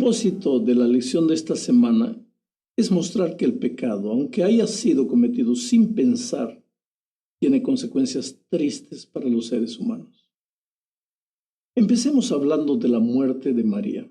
propósito de la lección de esta semana es mostrar que el pecado, aunque haya sido cometido sin pensar, tiene consecuencias tristes para los seres humanos. Empecemos hablando de la muerte de María.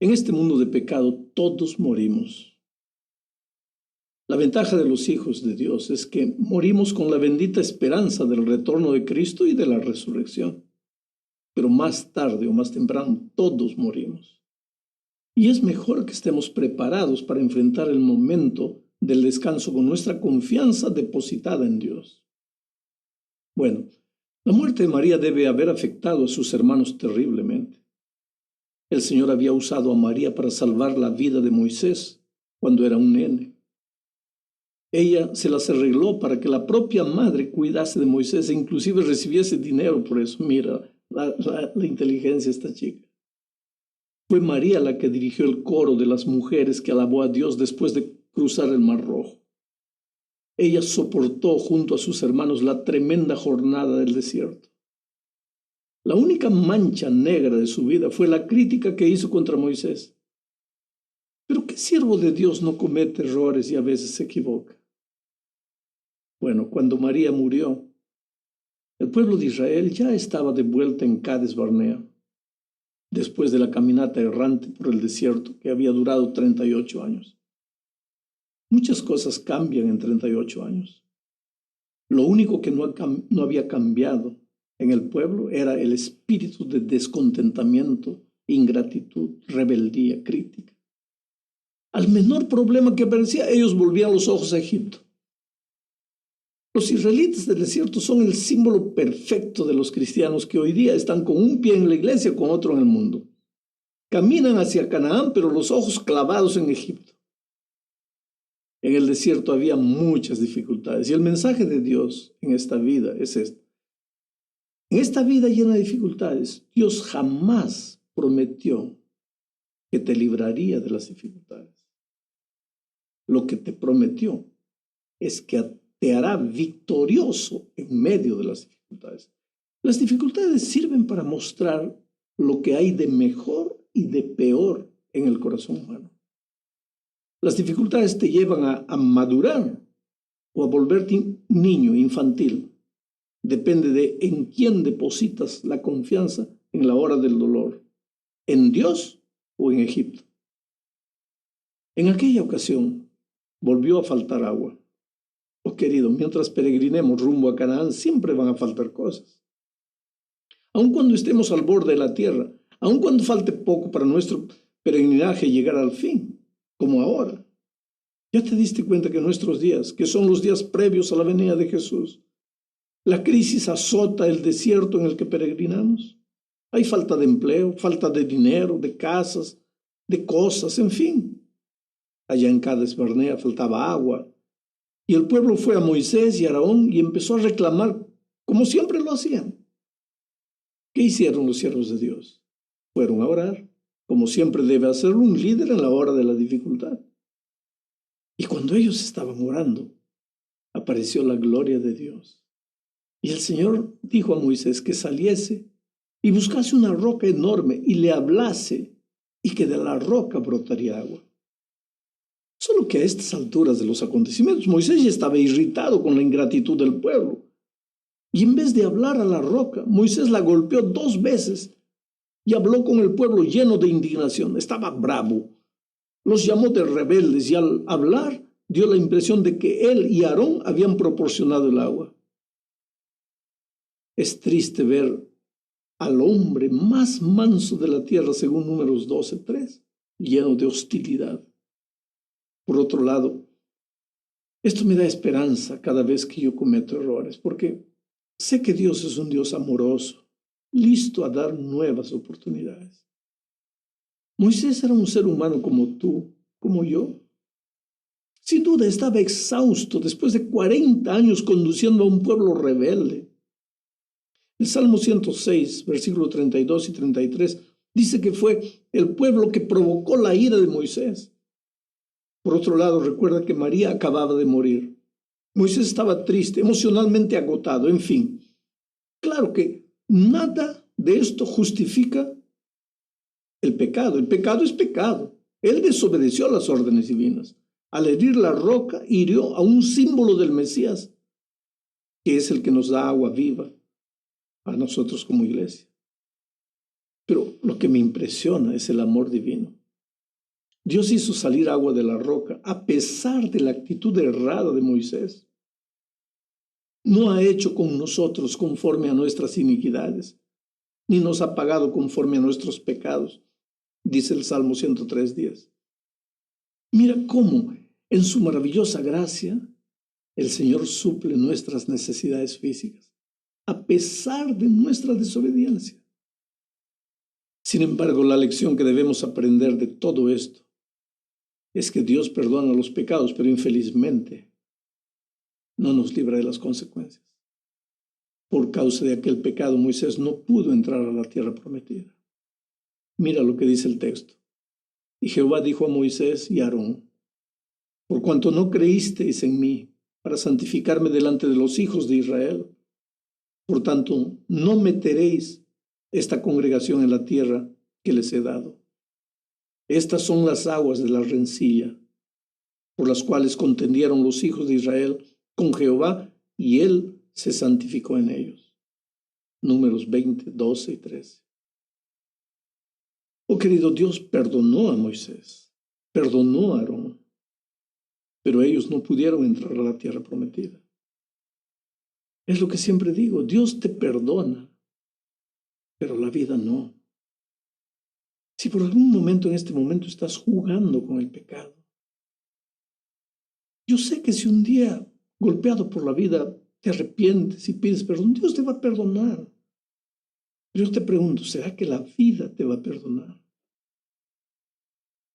En este mundo de pecado todos morimos. La ventaja de los hijos de Dios es que morimos con la bendita esperanza del retorno de Cristo y de la resurrección. Pero más tarde o más temprano todos morimos. Y es mejor que estemos preparados para enfrentar el momento del descanso con nuestra confianza depositada en Dios. Bueno, la muerte de María debe haber afectado a sus hermanos terriblemente. El Señor había usado a María para salvar la vida de Moisés cuando era un nene. Ella se las arregló para que la propia madre cuidase de Moisés e inclusive recibiese dinero por eso. Mira la inteligencia de esta chica. Fue María la que dirigió el coro de las mujeres que alabó a Dios después de cruzar el Mar Rojo. Ella soportó junto a sus hermanos la tremenda jornada del desierto. La única mancha negra de su vida fue la crítica que hizo contra Moisés. Pero ¿qué siervo de Dios no comete errores y a veces se equivoca? Bueno, cuando María murió, el pueblo de Israel ya estaba de vuelta en Cades Barnea, después de la caminata errante por el desierto que había durado 38 años. Muchas cosas cambian en 38 años. Lo único que no había cambiado en el pueblo era el espíritu de descontentamiento, ingratitud, rebeldía, crítica. Al menor problema que aparecía, ellos volvían los ojos a Egipto. Los israelitas del desierto son el símbolo perfecto de los cristianos que hoy día están con un pie en la iglesia, con otro en el mundo. Caminan hacia Canaán, pero los ojos clavados en Egipto. En el desierto había muchas dificultades y el mensaje de Dios en esta vida es este. En esta vida llena de dificultades, Dios jamás prometió que te libraría de las dificultades. Lo que te prometió es que te hará victorioso en medio de las dificultades. Las dificultades sirven para mostrar lo que hay de mejor y de peor en el corazón humano. Las dificultades te llevan a madurar o a volverte niño, infantil. Depende de en quién depositas la confianza en la hora del dolor, en Dios o en Egipto. En aquella ocasión volvió a faltar agua. Oh querido, mientras peregrinemos rumbo a Canaán siempre van a faltar cosas. Aun cuando estemos al borde de la tierra, aun cuando falte poco para nuestro peregrinaje llegar al fin, como ahora. ¿Ya te diste cuenta que nuestros días, que son los días previos a la venida de Jesús, la crisis azota el desierto en el que peregrinamos? Hay falta de empleo, falta de dinero, de casas, de cosas, en fin. Allá en Cades Barnea faltaba agua. Y el pueblo fue a Moisés y a Aarón y empezó a reclamar como siempre lo hacían. ¿Qué hicieron los siervos de Dios? Fueron a orar, como siempre debe hacerlo un líder en la hora de la dificultad. Y cuando ellos estaban orando, apareció la gloria de Dios. Y el Señor dijo a Moisés que saliese y buscase una roca enorme y le hablase y que de la roca brotaría agua. Solo que a estas alturas de los acontecimientos, Moisés ya estaba irritado con la ingratitud del pueblo. Y en vez de hablar a la roca, Moisés la golpeó 2 veces y habló con el pueblo lleno de indignación. Estaba bravo. Los llamó de rebeldes y al hablar dio la impresión de que él y Aarón habían proporcionado el agua. Es triste ver al hombre más manso de la tierra, según Números 12:3, lleno de hostilidad. Por otro lado, esto me da esperanza cada vez que yo cometo errores, porque sé que Dios es un Dios amoroso, listo a dar nuevas oportunidades. Moisés era un ser humano como tú, como yo. Sin duda estaba exhausto después de 40 años conduciendo a un pueblo rebelde. El Salmo 106, versículos 32 y 33, dice que fue el pueblo que provocó la ira de Moisés. Por otro lado, recuerda que María acababa de morir. Moisés estaba triste, emocionalmente agotado, en fin. Claro que nada de esto justifica El pecado es pecado. Él desobedeció a las órdenes divinas. Al herir la roca, hirió a un símbolo del Mesías, que es el que nos da agua viva a nosotros como iglesia. Pero lo que me impresiona es el amor divino. Dios hizo salir agua de la roca a pesar de la actitud errada de Moisés. No ha hecho con nosotros conforme a nuestras iniquidades, ni nos ha pagado conforme a nuestros pecados, dice el Salmo 103:10. Mira cómo, en su maravillosa gracia, el Señor suple nuestras necesidades físicas, a pesar de nuestra desobediencia. Sin embargo, la lección que debemos aprender de todo esto es que Dios perdona los pecados, pero infelizmente no nos libra de las consecuencias. Por causa de aquel pecado, Moisés no pudo entrar a la tierra prometida. Mira lo que dice el texto. Y Jehová dijo a Moisés y a Aarón: por cuanto no creísteis en mí para santificarme delante de los hijos de Israel, por tanto, no meteréis esta congregación en la tierra que les he dado. Estas son las aguas de la rencilla, por las cuales contendieron los hijos de Israel con Jehová, y él se santificó en ellos. Números 20, 12 y 13. Oh querido, Dios perdonó a Moisés, perdonó a Aarón, pero ellos no pudieron entrar a la tierra prometida. Es lo que siempre digo, Dios te perdona, pero la vida no. Si por algún momento en este momento estás jugando con el pecado, yo sé que si un día golpeado por la vida te arrepientes y pides perdón, Dios te va a perdonar. Pero yo te pregunto, ¿será que la vida te va a perdonar?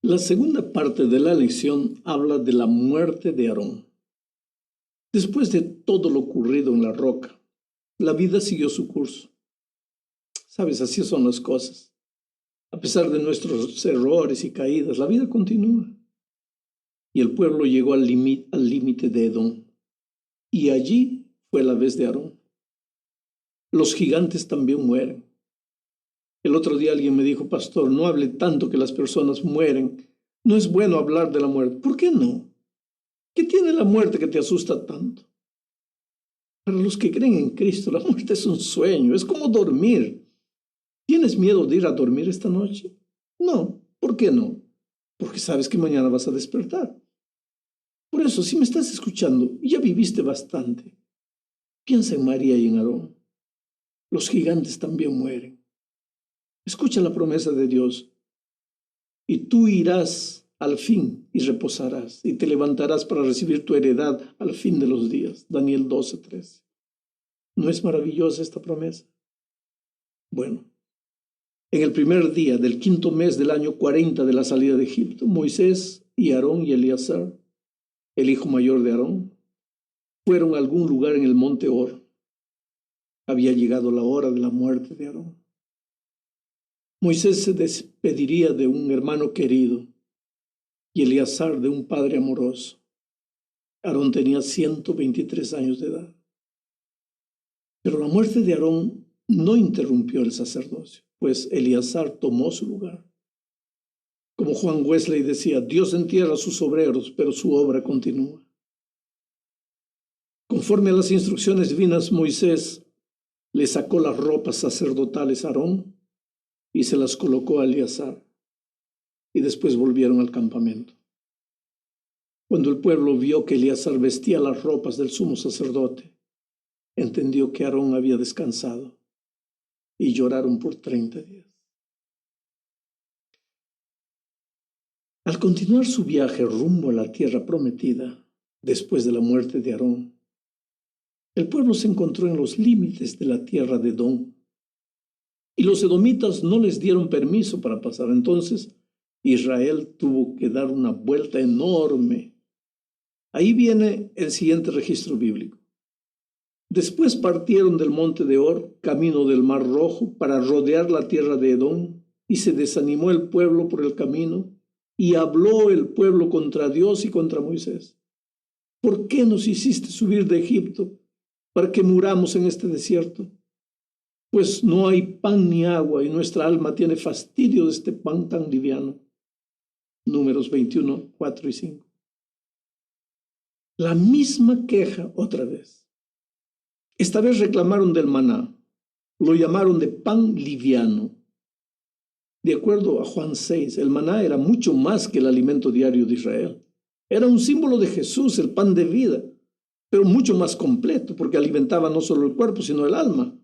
La segunda parte de la lección habla de la muerte de Aarón. Después de todo lo ocurrido en la roca, la vida siguió su curso. Sabes, así son las cosas. A pesar de nuestros errores y caídas, la vida continúa. Y el pueblo llegó al límite de Edom. Y allí fue la vez de Aarón. Los gigantes también mueren. El otro día alguien me dijo: pastor, no hable tanto que las personas mueren. No es bueno hablar de la muerte. ¿Por qué no? ¿Qué tiene la muerte que te asusta tanto? Para los que creen en Cristo, la muerte es un sueño, es como dormir. ¿Tienes miedo de ir a dormir esta noche? No. ¿Por qué no? Porque sabes que mañana vas a despertar. Por eso, si me estás escuchando y ya viviste bastante, piensa en María y en Aarón. Los gigantes también mueren. Escucha la promesa de Dios. Y tú irás al fin y reposarás, y te levantarás para recibir tu heredad al fin de los días. Daniel 12:13. ¿No es maravillosa esta promesa? Bueno, en el primer día del quinto mes del año 40 de la salida de Egipto, Moisés y Aarón y Eleazar, el hijo mayor de Aarón, fueron a algún lugar en el monte Hor. Había llegado la hora de la muerte de Aarón. Moisés se despediría de un hermano querido y Eleazar de un padre amoroso. Aarón tenía 123 años de edad. Pero la muerte de Aarón no interrumpió el sacerdocio, pues Eleazar tomó su lugar. Como Juan Wesley decía, Dios entierra a sus obreros, pero su obra continúa. Conforme a las instrucciones divinas, Moisés le sacó las ropas sacerdotales a Aarón y se las colocó a Eleazar, y después volvieron al campamento. Cuando el pueblo vio que Eleazar vestía las ropas del sumo sacerdote, entendió que Aarón había descansado, y lloraron por 30 días. Al continuar su viaje rumbo a la tierra prometida, después de la muerte de Aarón, el pueblo se encontró en los límites de la tierra de Edom, y los edomitas no les dieron permiso para pasar. Entonces Israel tuvo que dar una vuelta enorme. Ahí viene el siguiente registro bíblico. Después partieron del monte de Hor, camino del Mar Rojo, para rodear la tierra de Edom, y se desanimó el pueblo por el camino, y habló el pueblo contra Dios y contra Moisés. ¿Por qué nos hiciste subir de Egipto para que muramos en este desierto? pues no hay pan ni agua y nuestra alma tiene fastidio de este pan tan liviano. Números 21, 4 y 5. La misma queja otra vez. Esta vez reclamaron del maná. Lo llamaron de pan liviano. De acuerdo a Juan 6, el maná era mucho más que el alimento diario de Israel. Era un símbolo de Jesús, el pan de vida, pero mucho más completo, porque alimentaba no solo el cuerpo, sino el alma.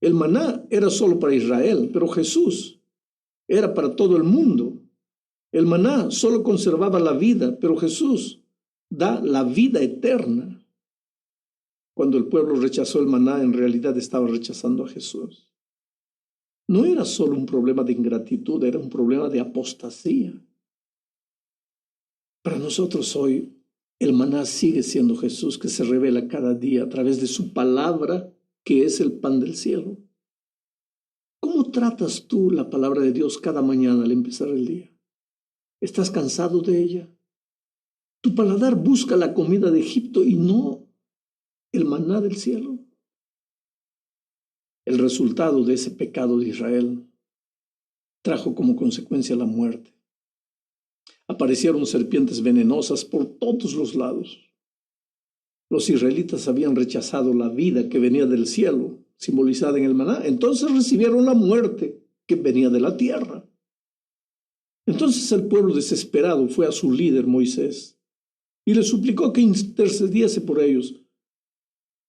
El maná era solo para Israel, pero Jesús era para todo el mundo. El maná solo conservaba la vida, pero Jesús da la vida eterna. Cuando el pueblo rechazó el maná, en realidad estaba rechazando a Jesús. No era solo un problema de ingratitud, era un problema de apostasía. Para nosotros hoy, el maná sigue siendo Jesús, que se revela cada día a través de su palabra, que es el pan del cielo. ¿Cómo tratas tú la palabra de Dios cada mañana al empezar el día? ¿Estás cansado de ella? Tu paladar busca la comida de Egipto y no el maná del cielo. El resultado de ese pecado de Israel trajo como consecuencia la muerte. Aparecieron serpientes venenosas por todos los lados. Los israelitas habían rechazado la vida que venía del cielo, simbolizada en el maná. Entonces recibieron la muerte que venía de la tierra. Entonces el pueblo desesperado fue a su líder Moisés y le suplicó que intercediese por ellos.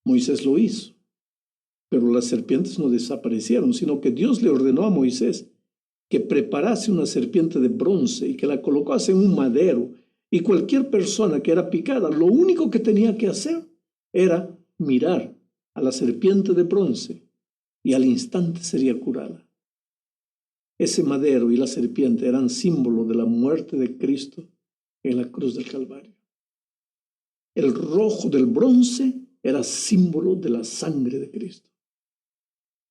Moisés lo hizo, pero las serpientes no desaparecieron, sino que Dios le ordenó a Moisés que preparase una serpiente de bronce y que la colocase en un madero, y cualquier persona que era picada, lo único que tenía que hacer era mirar a la serpiente de bronce y al instante sería curada. Ese madero y la serpiente eran símbolo de la muerte de Cristo en la cruz del Calvario. El rojo del bronce era símbolo de la sangre de Cristo.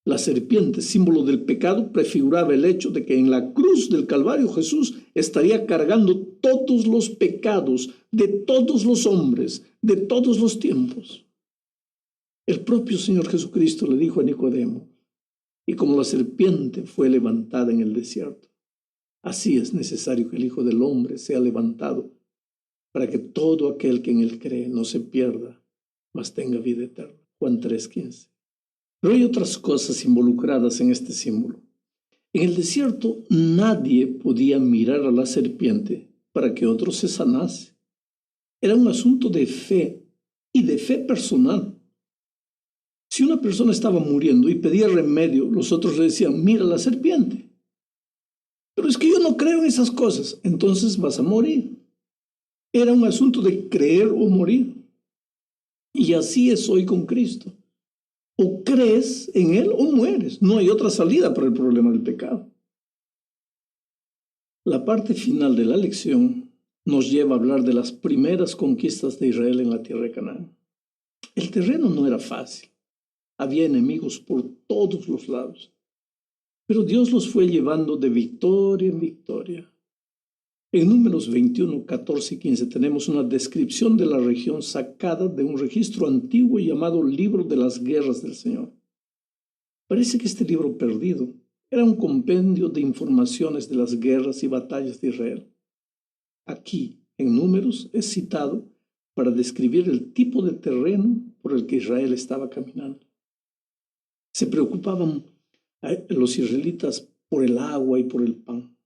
La serpiente, símbolo del pecado, prefiguraba el hecho de que en la cruz del Calvario Jesús estaría cargando todos los pecados de todos los hombres, de todos los tiempos. El propio Señor Jesucristo le dijo a Nicodemo, y como la serpiente fue levantada en el desierto, así es necesario que el Hijo del Hombre sea levantado para que todo aquel que en él cree no se pierda, mas tenga vida eterna. Juan 3:15. Pero hay otras cosas involucradas en este símbolo. En el desierto nadie podía mirar a la serpiente para que otro se sanase. Era un asunto de fe y de fe personal. Si una persona estaba muriendo y pedía remedio, los otros le decían, mira la serpiente. Pero es que yo no creo en esas cosas, entonces vas a morir. Era un asunto de creer o morir. Y así es hoy con Cristo. O crees en Él o mueres. No hay otra salida para el problema del pecado. La parte final de la lección nos lleva a hablar de las primeras conquistas de Israel en la tierra de Canaán. El terreno no era fácil. Había enemigos por todos los lados. Pero Dios los fue llevando de victoria en victoria. En Números 21, 14 y 15 tenemos una descripción de la región sacada de un registro antiguo llamado Libro de las Guerras del Señor. Parece que este libro perdido era un compendio de informaciones de las guerras y batallas de Israel. Aquí, en Números, es citado para describir el tipo de terreno por el que Israel estaba caminando. Se preocupaban los israelitas por el agua y por el pan.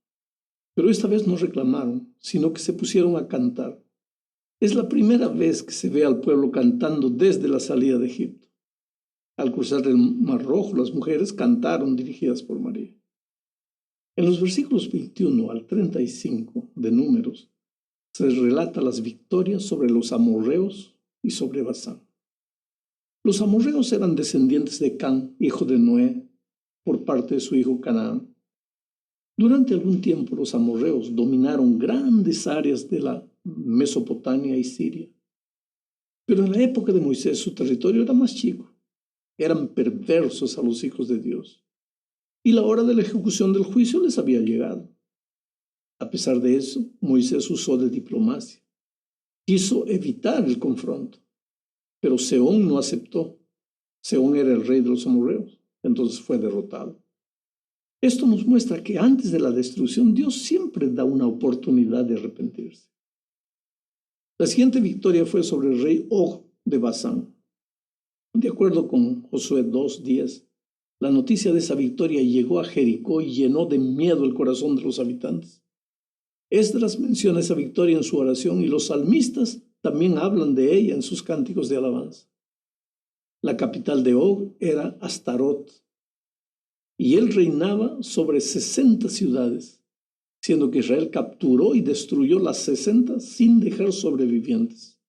Pero esta vez no reclamaron, sino que se pusieron a cantar. Es la primera vez que se ve al pueblo cantando desde la salida de Egipto. Al cruzar el Mar Rojo, las mujeres cantaron dirigidas por María. En los versículos 21 al 35 de Números, se relata las victorias sobre los amorreos y sobre Basán. Los amorreos eran descendientes de Can, hijo de Noé, por parte de su hijo Canaán. Durante algún tiempo los amorreos dominaron grandes áreas de la Mesopotamia y Siria. Pero en la época de Moisés su territorio era más chico. Eran perversos a los hijos de Dios. Y la hora de la ejecución del juicio les había llegado. A pesar de eso, Moisés usó de diplomacia. Quiso evitar el confronto. Pero Sehón no aceptó. Sehón era el rey de los amorreos. entonces fue derrotado. Esto nos muestra que antes de la destrucción, Dios siempre da una oportunidad de arrepentirse. La siguiente victoria fue sobre el rey Og de Basán. De acuerdo con Josué 2:10, la noticia de esa victoria llegó a Jericó y llenó de miedo el corazón de los habitantes. Esdras menciona esa victoria en su oración y los salmistas también hablan de ella en sus cánticos de alabanza. La capital de Og era Astarot y él reinaba sobre 60 ciudades, siendo que Israel capturó y destruyó las 60 sin dejar sobrevivientes.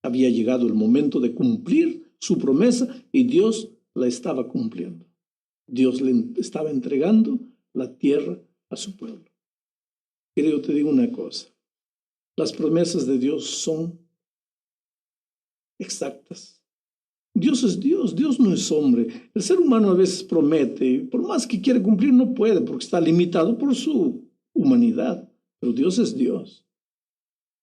Había llegado el momento de cumplir su promesa y Dios la estaba cumpliendo. Dios le estaba entregando la tierra a su pueblo. Querido, te digo una cosa. Las promesas de Dios son exactas. Dios es Dios, Dios no es hombre. El ser humano a veces promete y por más que quiere cumplir no puede porque está limitado por su humanidad. Pero Dios es Dios.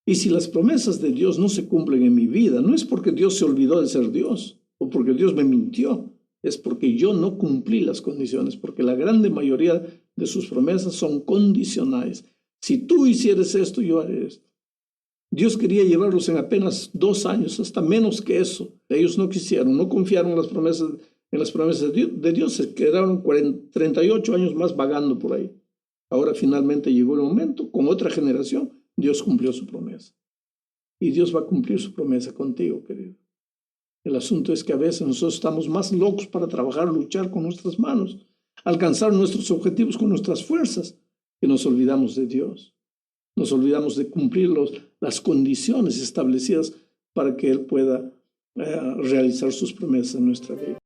Y si las promesas de Dios no se cumplen en mi vida, no es porque Dios se olvidó de ser Dios o porque Dios me mintió, es porque yo no cumplí las condiciones, porque la grande mayoría de sus promesas son condicionales. Si tú hicieres esto, yo haré esto. Dios quería llevarlos en apenas 2 años, hasta menos que eso. Ellos no quisieron, no confiaron en las promesas de Dios, se quedaron 38 años más vagando por ahí. Ahora finalmente llegó el momento, con otra generación, Dios cumplió su promesa. Y Dios va a cumplir su promesa contigo, querido. El asunto es que a veces nosotros estamos más locos para trabajar, luchar con nuestras manos, alcanzar nuestros objetivos con nuestras fuerzas, que nos olvidamos de Dios. Nos olvidamos de cumplir las condiciones establecidas para que Él pueda realizar sus promesas en nuestra vida.